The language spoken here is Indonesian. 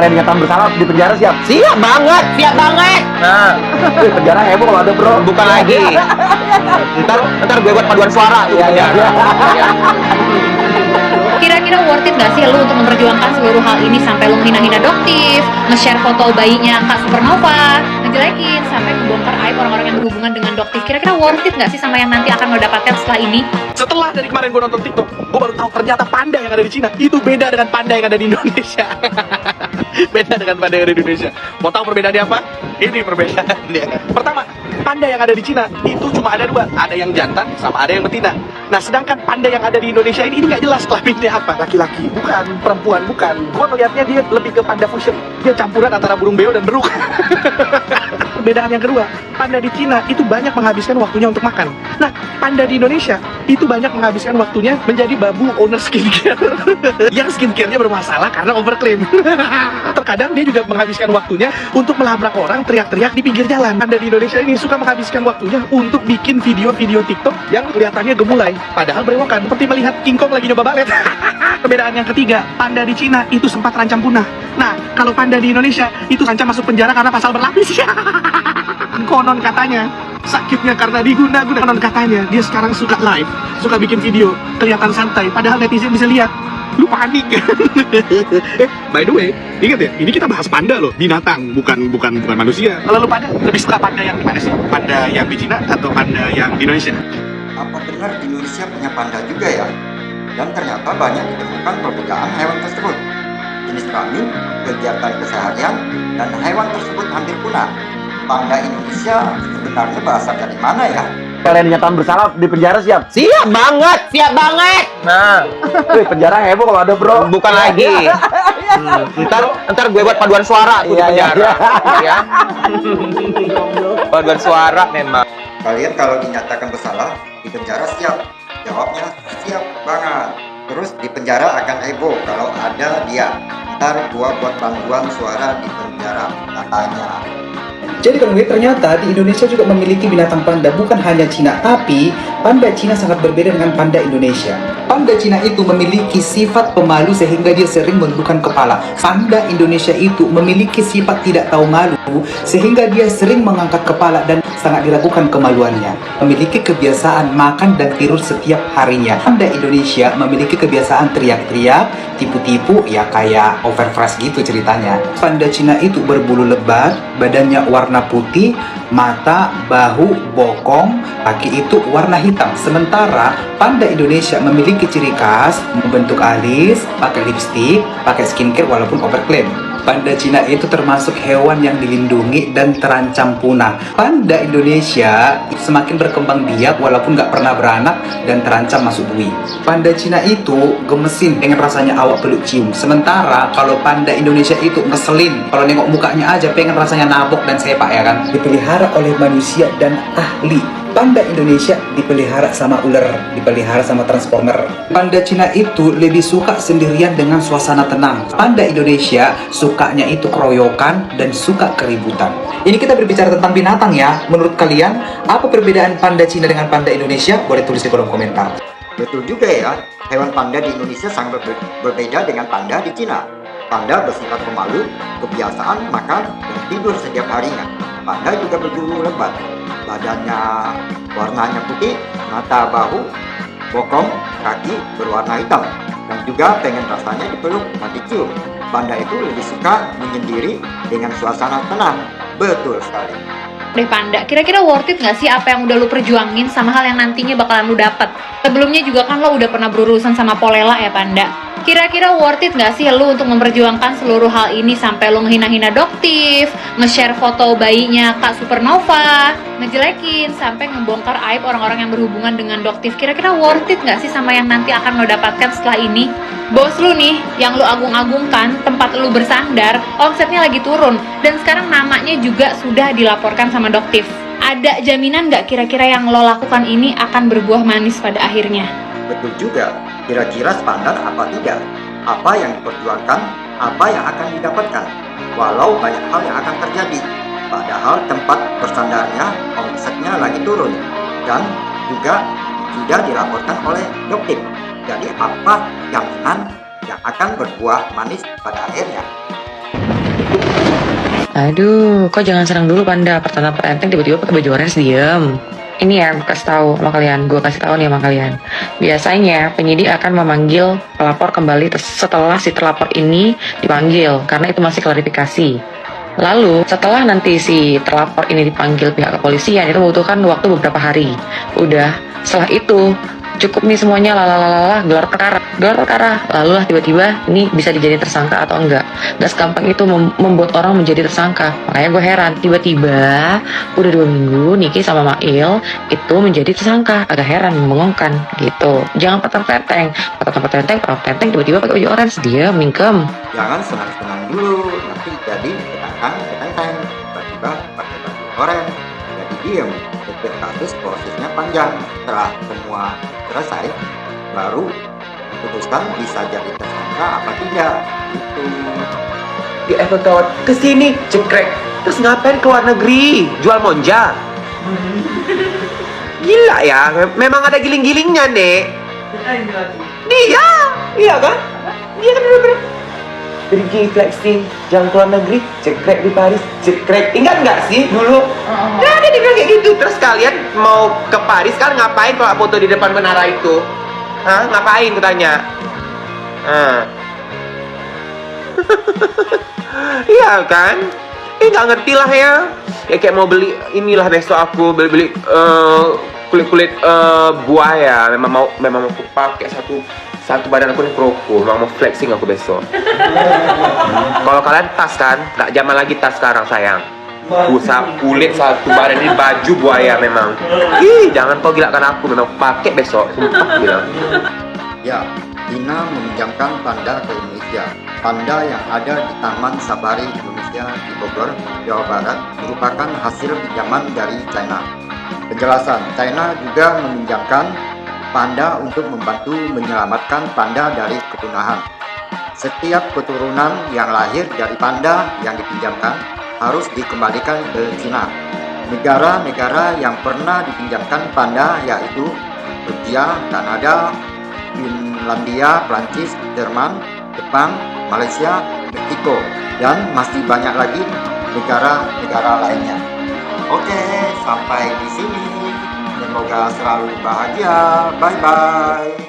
Kalian dinyatakan bersalah di penjara siap? Siap banget, siap banget. Nah, Penjara heboh kalau ada bro. bukan lagi. Ntar gue buat paduan suara tuh Iya, iya, penjara. iya. Kira-kira worth it gak sih lu untuk memperjuangkan seluruh hal ini sampai lu menghina-hina Doktif, nge-share foto bayinya Kak Supernova, ngejelekin, sampai ngebongkar aib orang-orang yang berhubungan dengan Doktif. Kira-kira worth it gak sih sama yang nanti akan lo dapatkan setelah ini? Setelah dari kemarin gue nonton TikTok, gue baru tahu ternyata panda yang ada di Cina itu beda dengan panda yang ada di Indonesia. Beda dengan panda yang ada di Indonesia. Mau tahu perbedaannya apa? Ini perbedaannya. Pertama, panda yang ada di Cina itu cuma ada dua, ada yang jantan sama ada yang betina. Nah, sedangkan panda yang ada di Indonesia ini nggak jelas kelaminnya apa, laki-laki, bukan perempuan, bukan. Gue melihatnya dia lebih ke panda fusion. Dia campuran antara burung beo dan beruk. Perbedaan yang kedua, panda di Cina itu banyak menghabiskan waktunya untuk makan. Nah, panda di Indonesia itu banyak menghabiskan waktunya menjadi babu owner skincare. Yang skincare-nya bermasalah karena overclaim. Terkadang dia juga menghabiskan waktunya untuk melabrak orang teriak-teriak di pinggir jalan. Panda di Indonesia ini suka menghabiskan waktunya untuk bikin video-video TikTok yang kelihatannya gemulai, padahal berewokan, seperti melihat King Kong lagi nyoba balet. Perbedaan yang ketiga, panda di Cina itu sempat terancam punah. Nah, kalau panda di Indonesia itu terancam masuk penjara karena pasal berlapis. Konon katanya sakitnya karena diguna-guna. Konon katanya dia sekarang suka live, suka bikin video kelihatan santai, padahal netizen bisa lihat lu panik kan. By the way, ingat ya, ini kita bahas panda loh, binatang, bukan manusia. Kalau lu pada lebih suka panda yang gimana sih? Panda yang di Cina atau panda yang di Indonesia? Apa benar di Indonesia punya panda juga ya? Dan ternyata banyak ditemukan perbedaan hewan tersebut. Jenis kelamin, kegiatan keseharian, dan hewan tersebut hampir punah. Panda Indonesia sebenarnya berasal dari mana ya? Kalian dinyatakan bersalah di penjara siap? Siap banget, siap banget. Nah, Penjara heboh kalau ada bro. bukan lagi. Ntar gue buat paduan suara tuh di Iya, iya, penjara. Ya. Paduan suara memang. Kalian kalau dinyatakan bersalah di penjara siap? Jawabnya siap banget. Terus di penjara akan heboh kalau ada dia. Ntar gua buat bantuan suara di penjara, katanya. Jadi kawan ternyata di Indonesia juga memiliki binatang panda, bukan hanya Cina, tapi panda Cina sangat berbeda dengan panda Indonesia. Panda Cina itu memiliki sifat pemalu sehingga dia sering menundukkan kepala. Panda Indonesia itu memiliki sifat tidak tahu malu sehingga dia sering mengangkat kepala dan sangat diragukan kemaluannya. Memiliki kebiasaan makan dan tidur setiap harinya. Panda Indonesia memiliki kebiasaan teriak-teriak, tipu-tipu, ya kayak overfresh gitu ceritanya. Panda Cina itu berbulu lebat, badannya warna putih, mata, bahu, bokong, kaki itu warna hitam. Sementara panda Indonesia memiliki ciri khas membentuk alis, pakai lipstik, pakai skincare walaupun overclaim. Panda Cina itu termasuk hewan yang dilindungi dan terancam punah. Panda Indonesia semakin berkembang biak walaupun nggak pernah beranak dan terancam masuk bui. Panda Cina itu gemesin, pengen rasanya awak peluk cium. Sementara kalau panda Indonesia itu ngeselin, kalau nengok mukanya aja pengen rasanya nabok dan sepak ya kan. Dipelihara oleh manusia dan ahli. Panda Indonesia dipelihara sama ular, dipelihara sama transformer. Panda Cina itu lebih suka sendirian dengan suasana tenang. Panda Indonesia sukanya itu keroyokan dan suka keributan. Ini kita berbicara tentang binatang ya. Menurut kalian, apa perbedaan panda Cina dengan panda Indonesia? Boleh tulis di kolom komentar. Betul juga ya, hewan panda di Indonesia sangat berbeda dengan panda di Cina. Panda bersifat pemalu, kebiasaan makan dan tidur setiap harinya. Panda juga berbulu lebat, badannya warnanya putih, mata, bahu, bokong, kaki berwarna hitam, dan juga pengen rasanya dipeluk dan dicium. Panda itu lebih suka menyendiri dengan suasana tenang. Betul sekali. Deh panda, kira-kira worth it gak sih apa yang udah lu perjuangin sama hal yang nantinya bakalan lu dapet? Sebelumnya juga kan lo udah pernah berurusan sama Polela ya panda. Kira-kira worth it gak sih lu untuk memperjuangkan seluruh hal ini sampai lu ngehina-hina Doktif, nge-share foto bayinya Kak Supernova, ngejelekin, sampai ngebongkar aib orang-orang yang berhubungan dengan Doktif? Kira-kira worth it gak sih sama yang nanti akan lo dapatkan setelah ini? Bos lu nih, yang lu agung-agungkan, tempat lu bersandar, omsetnya lagi turun, dan sekarang namanya juga sudah dilaporkan sama Doktif. Ada jaminan gak kira-kira yang lo lakukan ini akan berbuah manis pada akhirnya? Betul juga, kira-kira sepadan apa tidak? Apa yang diperjuangkan, apa yang akan didapatkan? Walau banyak hal yang akan terjadi, padahal tempat bersandarnya omsetnya lagi turun dan juga sudah dilaporkan oleh Doktif. Jadi apa jaminan yang akan berbuah manis pada akhirnya? Aduh, kok jangan serang dulu Panda. Pertama enteng tiba-tiba pakai baju orange diem. Ini ya, gue kasih tahu sama kalian. Gue kasih tahu nih sama kalian. Biasanya penyidik akan memanggil pelapor kembali setelah si terlapor ini dipanggil, karena itu masih klarifikasi. Lalu setelah nanti si terlapor ini dipanggil pihak kepolisian, itu membutuhkan waktu beberapa hari. Udah, setelah itu cukup nih semuanya gelar perkara, lalu lah tiba-tiba ini bisa dijadiin tersangka atau enggak. Gak segampang itu membuat orang menjadi tersangka. Makanya gue heran, tiba-tiba udah 2 minggu Niki sama Mail itu menjadi tersangka. Agak heran, membengongkan gitu. Jangan petenteng, tiba-tiba pakai baju orange, dia mingkem. Jangan senang-senang dulu, nanti jadi ketentang, tiba-tiba pakai baju oranye, jadi diem. Setiap kasus prosesnya panjang. Setelah semua selesai, baru putuskan bisa jadi tersangka apa tidak. Gitu. Di Eiffel Tower kesini cekrek. Terus ngapain ke luar negeri? Jual monja? Gila ya, memang ada giling-gilingnya, Nek. Iya kan? Dia kan bener-bener pergi flexing, jalan ke luar negeri, cekrek di Paris, cekrek. Ingat nggak sih dulu? Nah, dia bilang kayak gitu. Terus kalian mau ke Paris, kalian ngapain kalau foto di depan menara itu? Hah? Ngapain kutanya? Iya kan? Nggak ngerti lah ya. Ya kayak mau beli inilah besok aku beli kulit buaya. Memang mau aku pakai satu badan aku nih kroko. Memang mau flexing aku besok. Kalau kalian tas kan, nggak zaman lagi tas sekarang sayang. Usah kulit satu badan ini baju buaya memang. Jangan kau gilakan aku. Memang pakai besok. Sumpah bilang. Ya, China meminjamkan panda ke Indonesia. Panda yang ada di Taman Safari Indonesia di Bogor, Jawa Barat merupakan hasil pinjaman dari China. Penjelasan, China juga meminjamkan panda untuk membantu menyelamatkan panda dari kepunahan. Setiap keturunan yang lahir dari panda yang dipinjamkan harus dikembalikan ke China. Negara-negara yang pernah dipinjamkan panda yaitu Rusia, Kanada, Finlandia, Prancis, Jerman, Jepang, Malaysia, Meksiko, dan masih banyak lagi negara-negara lainnya. Oke, sampai di sini. Semoga selalu bahagia. Bye-bye.